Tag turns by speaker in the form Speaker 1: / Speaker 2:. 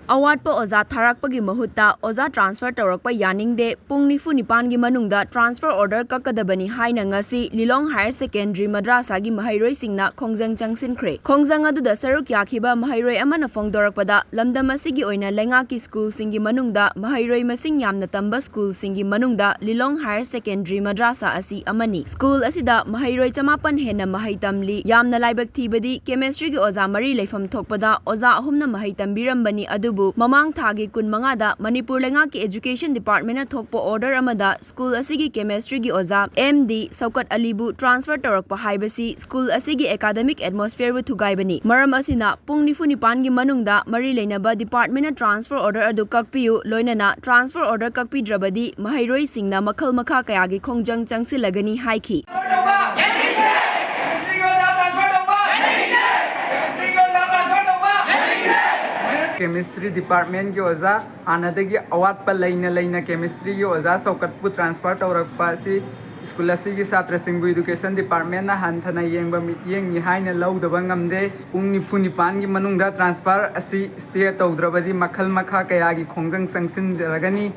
Speaker 1: Awatpa Oja Tharakpagi Mahuta Oja transfer Taurakpa Yaningde Pung Nifu Nipangi Manungda transfer order Kakadabani Haina Ngasi Lilong Higher Secondary Madrasagi Mahairoi Singna Khongjang Changsinkhre. Khongjang aduda saruk yakiba Mahairoi amana Fongdorakpada Lamdam asigi oina Lengaki School Singi Manungda Mahairoi Masing Yamna Tamba School Singi Manungda Lilong Higher Secondary Madrasa asi amani. School asida Mahairoi Chamapan hena mahaitamli Yamna Laibak Thibadi Chemistry gi Oja Mari Leifam Thokpada Oja ahumna mahaitambiram adu Mamang Thagi Kun Mangada Manipur Lengaki Education Department Thokpo order amada school asigi chemistry gi oza MD Saukat Alibu transfer Torakpa haibasi school asigi academic atmosphere wu thugaibani maram asina pung nifu nipan gi manungda mari leinaba department transfer order adu kakpiu loinana transfer order kakpi drabadi mahairoi singna makhal makha kaya gi khongjang changsilagani haiki
Speaker 2: Chemistry department की ओजा आनादगी अवात पर लेना chemistry की ओजा सौकतपु transfer तौरकपा सी school की छात्र Singh education department ना हंथना येंगबा meeting निहायना लौदबा ngamde पुंग निफु निपान की मनुंगदा transfer असी स्टे तौद्रबदी मखल मखा कयागी खोंजंग संगसिन जरगनी